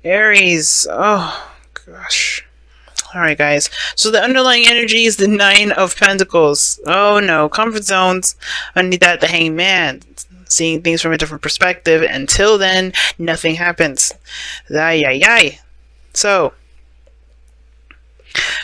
Aries. Oh, gosh. Alright, guys. So the underlying energy is the Nine of Pentacles. Oh, no. Comfort zones. Underneath that, the Hangman. Seeing things from a different perspective. Until then, nothing happens. Ay, ay, ay. So,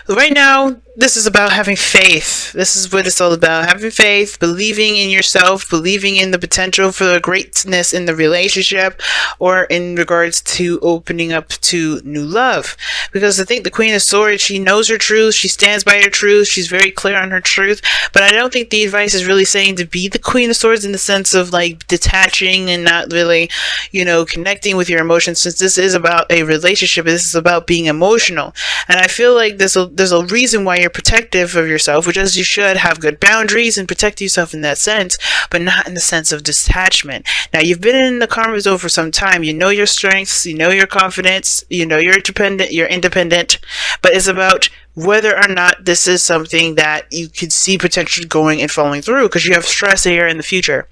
right now, this is about having faith. This is what it's all about. Having faith, believing in yourself, believing in the potential for the greatness in the relationship, or in regards to opening up to new love. Because I think the Queen of Swords, she knows her truth, she stands by her truth, she's very clear on her truth, but I don't think the advice is really saying to be the Queen of Swords in the sense of like detaching and not really, connecting with your emotions, since this is about a relationship, this is about being emotional. And I feel like there's a reason why you're protective of yourself, which is you should have good boundaries and protect yourself in that sense, but not in the sense of detachment. Now, you've been in the comfort zone for some time. You know your strengths, you know your confidence, you know you're independent, but it's about whether or not this is something that you could see potentially going and following through, because you have stress here in the future.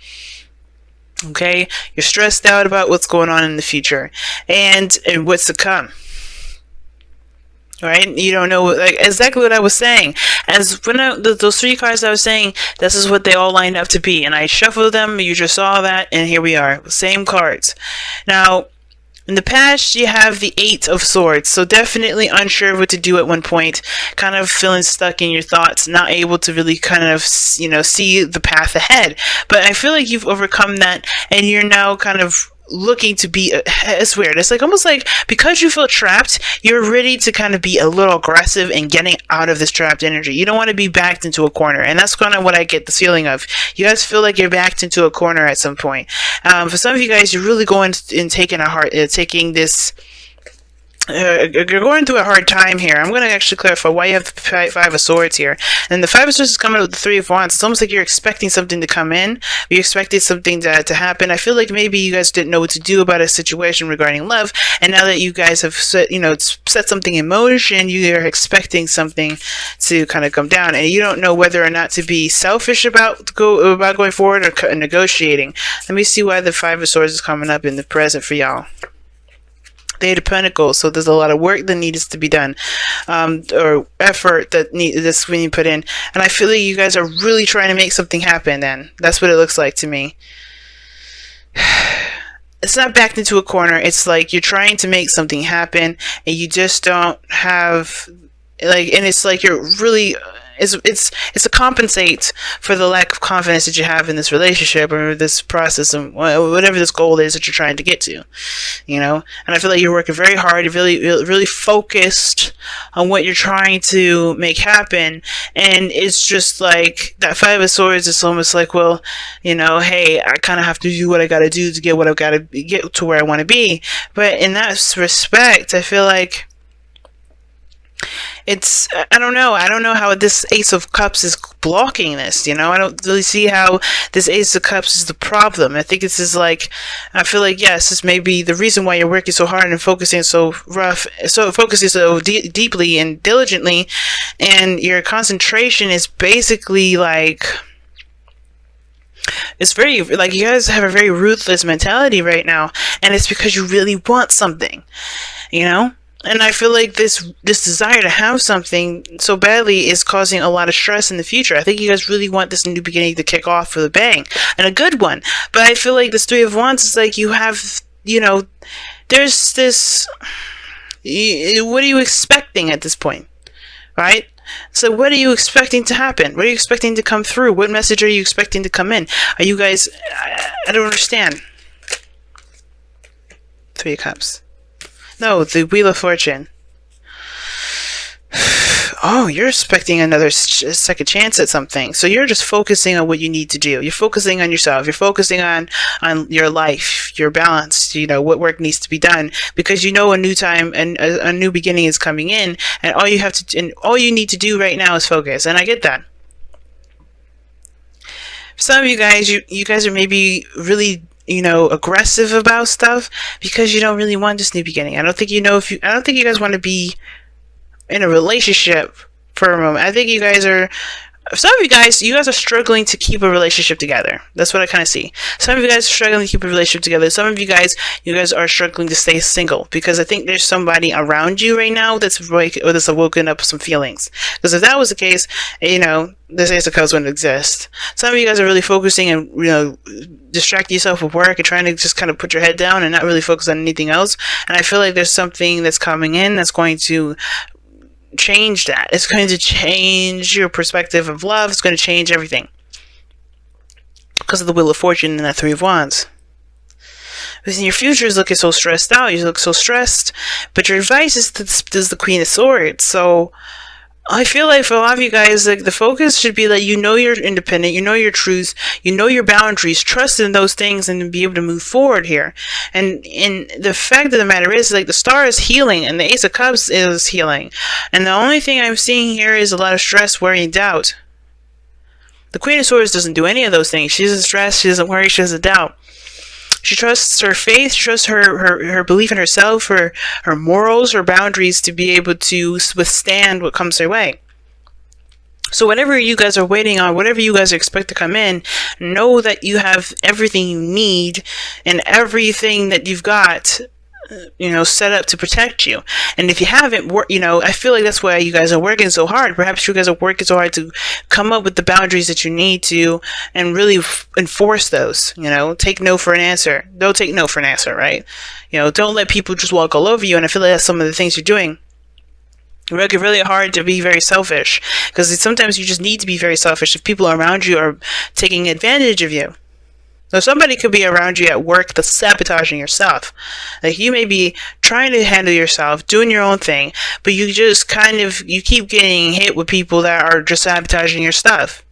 Okay? You're stressed out about what's going on in the future and what's to come. Right? You don't know, like, exactly what I was saying. As when those three cards I was saying, this is what they all lined up to be. And I shuffled them, you just saw that, and here we are. Same cards. Now, in the past, you have the Eight of Swords, so definitely unsure of what to do at one point, kind of feeling stuck in your thoughts, not able to really kind of, see the path ahead. But I feel like you've overcome that, and you're now kind of looking to be, it's weird, it's like almost like because you feel trapped, you're ready to kind of be a little aggressive in getting out of this trapped energy. You don't want to be backed into a corner, and that's kind of what I get the feeling of. You guys feel like you're backed into a corner at some point. For some of you guys, you're really going and taking this. You're going through a hard time here. I'm going to actually clarify why you have the Five of Swords here. And the Five of Swords is coming with the Three of Wands. It's almost like you're expecting something to come in. You expected something to happen. I feel like maybe you guys didn't know what to do about a situation regarding love. And now that you guys have set something in motion, you are expecting something to kind of come down. And you don't know whether or not to be selfish about going forward or negotiating. Let me see why the Five of Swords is coming up in the present for y'all. The Eight of Pentacles, so there's a lot of work that needs to be done, or effort that's when you put in, and I feel like you guys are really trying to make something happen. Then that's what it looks like to me. It's not backed into a corner. It's like you're trying to make something happen, and you just don't have and it's like you're really. It's to compensate for the lack of confidence that you have in this relationship or this process and whatever this goal is that you're trying to get to, And I feel like you're working very hard. You're really focused on what you're trying to make happen, and it's just like that Five of Swords is almost like, well, hey, I kind of have to do what I got to do to get what I've got to get to where I want to be. But in that respect, I feel like I don't know how this Ace of Cups is blocking this, I don't really see how this Ace of Cups is the problem. I think this is like, I feel like, yes, this may be the reason why you're working so hard and focusing so deeply and diligently, and your concentration is basically like, it's very, like, you guys have a very ruthless mentality right now, and it's because you really want something, And I feel like this desire to have something so badly is causing a lot of stress in the future. I think you guys really want this new beginning to kick off with a bang, and a good one. But I feel like this Three of Wands is like you have, there's this, what are you expecting at this point, right? So what are you expecting to happen? What are you expecting to come through? What message are you expecting to come in? Are you guys, I don't understand. Three of Cups. No, the Wheel of Fortune. Oh, you're expecting another second chance at something. So you're just focusing on what you need to do. You're focusing on yourself. You're focusing on your life, your balance, what work needs to be done, because a new time and a new beginning is coming in, and all you need to do right now is focus. And I get that. For some of you guys, you guys are maybe really aggressive about stuff because you don't really want this new beginning. I don't think you guys want to be in a relationship for a moment. I think you guys are some of you guys are struggling to keep a relationship together. That's what I kind of see. Some of you guys are struggling to keep a relationship together. Some of you guys are struggling to stay single, because I think there's somebody around you right now that's woken up some feelings. Because if that was the case, this Ace of Cups wouldn't exist. Some of you guys are really focusing and, distracting yourself with work and trying to just kind of put your head down and not really focus on anything else. And I feel like there's something that's coming in that's going to change that. It's going to change your perspective of love. It's going to change everything because of the Wheel of Fortune and that Three of Wands. Because your future is looking so stressed out. You look so stressed, but your advice is the Queen of Swords. So I feel like for a lot of you guys, like, the focus should be that you're independent, you know your truth, you know your boundaries, trust in those things, and be able to move forward here. And the fact of the matter is, like, the Star is healing, and the Ace of Cups is healing. And the only thing I'm seeing here is a lot of stress, worry, and doubt. The Queen of Swords doesn't do any of those things. She doesn't stress, she doesn't worry, she doesn't doubt. She trusts her faith, she trusts her belief in herself, her morals, her boundaries to be able to withstand what comes her way. So whatever you guys are waiting on, whatever you guys expect to come in, know that you have everything you need and everything that you've got, set up to protect you. And if you haven't, I feel like that's why you guys are working so hard. Perhaps you guys are working so hard to come up with the boundaries that you need to, and really enforce those. Take no for an answer. Don't take no for an answer, right? Don't let people just walk all over you. And I feel like that's some of the things you're doing. You're working really hard to be very selfish, because sometimes you just need to be very selfish if people around you are taking advantage of you. So somebody could be around you at work that's sabotaging yourself. Like, you may be trying to handle yourself, doing your own thing, but you just you keep getting hit with people that are just sabotaging your stuff.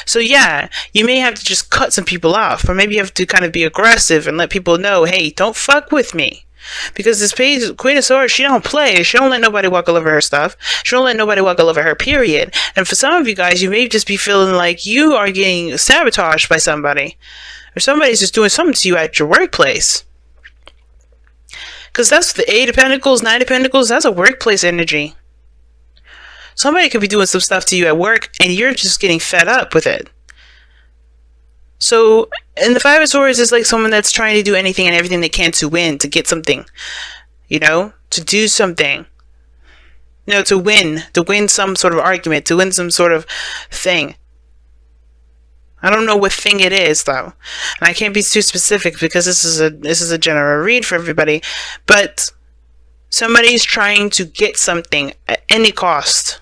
So yeah, you may have to just cut some people off, or maybe you have to kind of be aggressive and let people know, hey, don't fuck with me. Because this Queen of Swords, she don't play. She don't let nobody walk all over her stuff. She don't let nobody walk all over her, period. And for some of you guys, you may just be feeling like you are getting sabotaged by somebody. Or somebody's just doing something to you at your workplace. Because that's the Eight of Pentacles, Nine of Pentacles, that's a workplace energy. Somebody could be doing some stuff to you at work, and you're just getting fed up with it. So, and the Five of Swords is like someone that's trying to do anything and everything they can to win, to get something. To do something. To win some sort of argument, to win some sort of thing. I don't know what thing it is, though, and I can't be too specific because this is a general read for everybody. But somebody's trying to get something at any cost,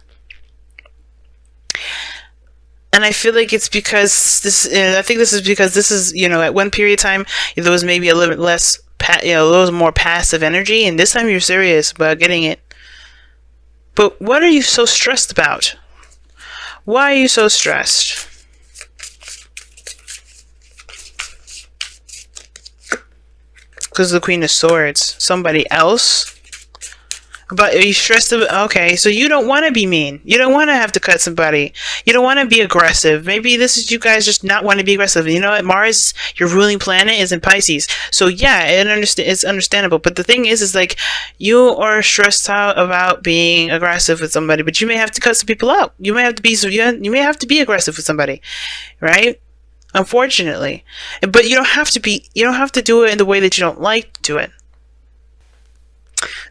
and I feel like it's because this. I think this is because this is at one period of time there was maybe a little bit less, a little more passive energy, and this time you're serious about getting it. But what are you so stressed about? Why are you so stressed? Because of the Queen of Swords. Somebody else? But are you stressed about... Okay, so you don't want to be mean. You don't want to have to cut somebody. You don't want to be aggressive. Maybe this is you guys just not want to be aggressive. You know what? Mars, your ruling planet, is in Pisces. So yeah, it's understandable. But the thing is like, you are stressed out about being aggressive with somebody, but you may have to cut some people out. You may have to be aggressive with somebody, right? Unfortunately. But you don't have to do it in the way that you don't like to do it.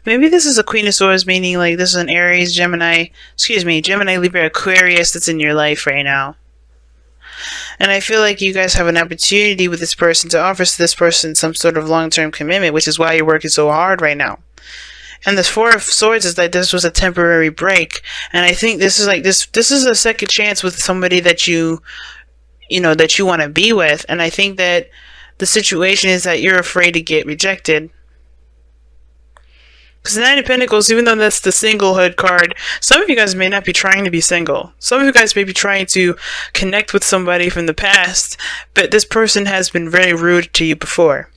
Maybe this is a Queen of Swords, meaning like this is an Aries, Gemini, Libra, Aquarius that's in your life right now. And I feel like you guys have an opportunity with this person to offer this person some sort of long-term commitment, which is why you're working so hard right now. And the Four of Swords is like this was a temporary break. And I think this is like this is a second chance with somebody that you want to be with. And I think that the situation is that you're afraid to get rejected. Because the Nine of Pentacles, even though that's the singlehood card, some of you guys may not be trying to be single. Some of you guys may be trying to connect with somebody from the past, but this person has been very rude to you before.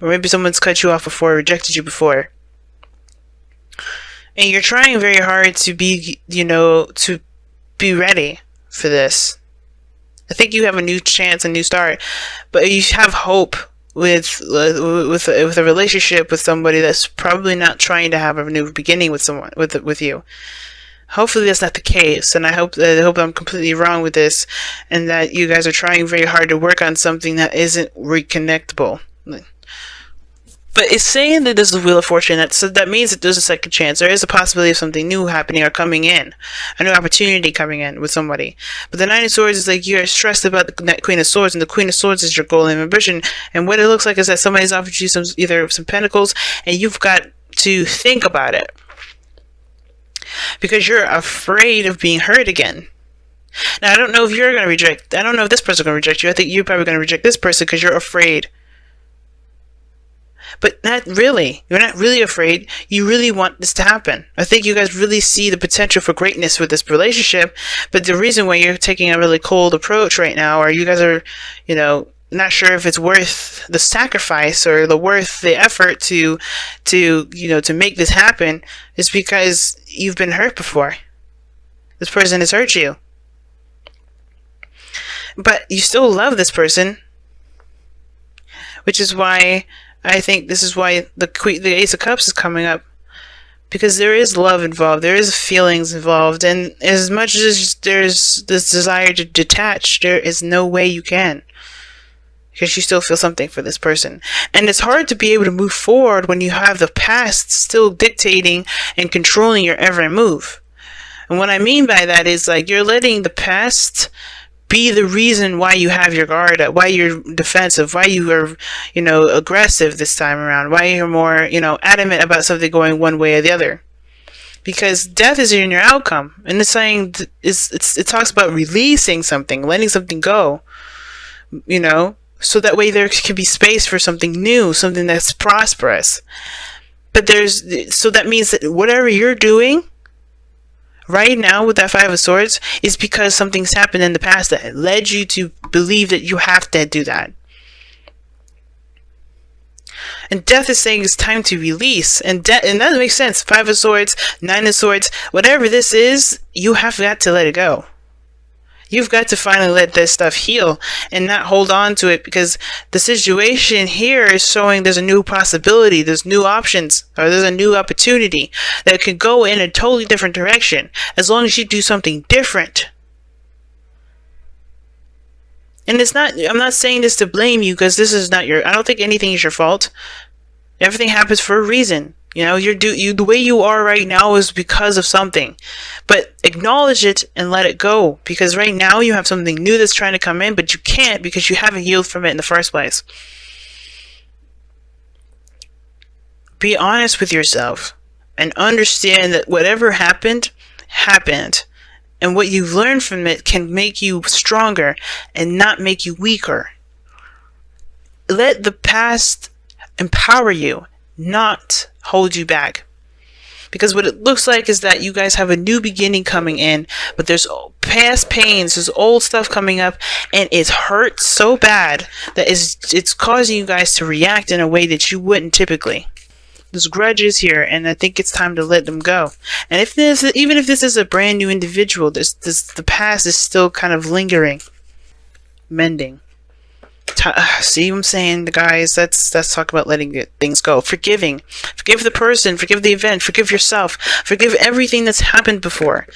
Or maybe someone's cut you off before, rejected you before. And you're trying very hard to be, to be ready for this. I think you have a new chance, a new start, but you have hope with a relationship with somebody that's probably not trying to have a new beginning with someone with you. Hopefully that's not the case, and I hope I'm completely wrong with this, and that you guys are trying very hard to work on something that isn't reconnectable. But it's saying that this is Wheel of Fortune, so that means that there's a second chance. There is a possibility of something new happening or coming in, a new opportunity coming in with somebody. But the Nine of Swords is like you're stressed about the Queen of Swords, and the Queen of Swords is your goal and ambition. And what it looks like is that somebody's offered you either some pentacles, and you've got to think about it because you're afraid of being hurt again. Now, I don't know if you're going to reject. I don't know if this person's going to reject you. I think you're probably going to reject this person because you're afraid. But not really. You're not really afraid. You really want this to happen. I think you guys really see the potential for greatness with this relationship. But the reason why you're taking a really cold approach right now, or you guys are, not sure if it's worth the sacrifice or worth the effort to make this happen, is because you've been hurt before. This person has hurt you. But you still love this person, which is why I think this is why the Ace of Cups is coming up, because there is love involved, there is feelings involved, and as much as there's this desire to detach, there is no way you can, because you still feel something for this person. And it's hard to be able to move forward when you have the past still dictating and controlling your every move. And what I mean by that is like you're letting the past be the reason why you have your guard up, why you're defensive, why you are, aggressive this time around, why you're more, adamant about something going one way or the other. Because death is in your outcome. And it's saying, it talks about releasing something, letting something go, so that way there can be space for something new, something that's prosperous. But so that means that whatever you're doing right now with that Five of Swords is because something's happened in the past that led you to believe that you have to do that. And death is saying it's time to release. And that makes sense. Five of Swords, Nine of Swords, whatever this is, you have got to let it go. You've got to finally let this stuff heal and not hold on to it, because the situation here is showing there's a new possibility, there's new options, or there's a new opportunity that could go in a totally different direction as long as you do something different. And I'm not saying this to blame you, because this is not I don't think anything is your fault. Everything happens for a reason. The way you are right now is because of something. But acknowledge it and let it go. Because right now you have something new that's trying to come in, but you can't because you haven't healed from it in the first place. Be honest with yourself and understand that whatever happened, happened. And what you've learned from it can make you stronger and not make you weaker. Let the past empower you, not hold you back. Because what it looks like is that you guys have a new beginning coming in, but there's past pains, there's old stuff coming up, and it hurts so bad that it's causing you guys to react in a way that you wouldn't typically. There's grudges here, and I think it's time to let them go. And even if this is a brand new individual, the past is still kind of lingering, mending. See what I'm saying, guys? Let's talk about letting things go. Forgive the person, forgive the event, forgive yourself, forgive everything that's happened before,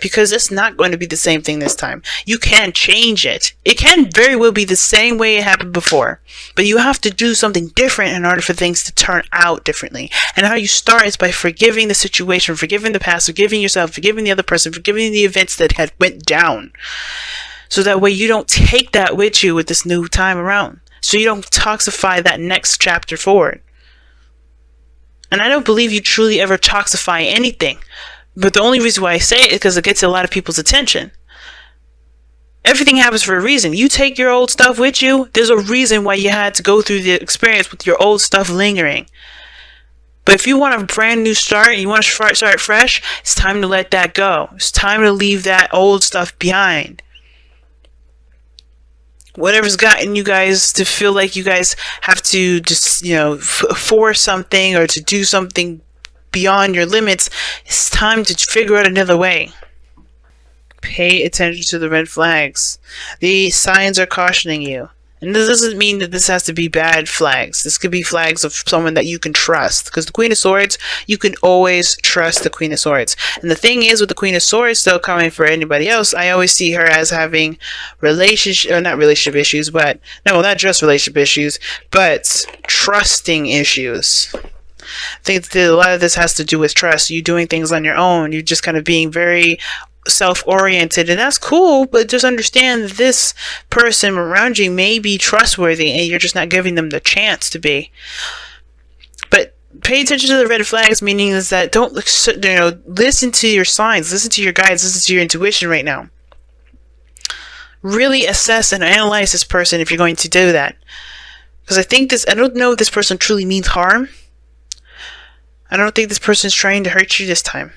because it's not going to be the same thing this time. You can change it. It can very well be the same way it happened before, but you have to do something different in order for things to turn out differently. And how you start is by forgiving the situation, forgiving the past, forgiving yourself, forgiving the other person, forgiving the events that had went down. So that way you don't take that with you with this new time around. So you don't toxify that next chapter forward. And I don't believe you truly ever toxify anything. But the only reason why I say it is because it gets a lot of people's attention. Everything happens for a reason. You take your old stuff with you, there's a reason why you had to go through the experience with your old stuff lingering. But if you want a brand new start and you want to start fresh, it's time to let that go. It's time to leave that old stuff behind. Whatever's gotten you guys to feel like you guys have to just, force something or to do something beyond your limits, it's time to figure out another way. Pay attention to the red flags. The signs are cautioning you. And this doesn't mean that this has to be bad flags. This could be flags of someone that you can trust. Because the Queen of Swords, you can always trust the Queen of Swords. And the thing is with the Queen of Swords, though, coming for anybody else, I always see her as having not relationship issues, but, no, not just relationship issues, but trusting issues. I think that a lot of this has to do with trust. You doing things on your own. You just kind of being very self-oriented, and that's cool, but just understand that this person around you may be trustworthy and you're just not giving them the chance to be. But pay attention to the red flags, meaning is that don't listen to your signs, listen to your guides, listen to your intuition right now. Really assess and analyze this person if you're going to do that, because I don't know if this person truly means harm. I don't think this person's trying to hurt you this time.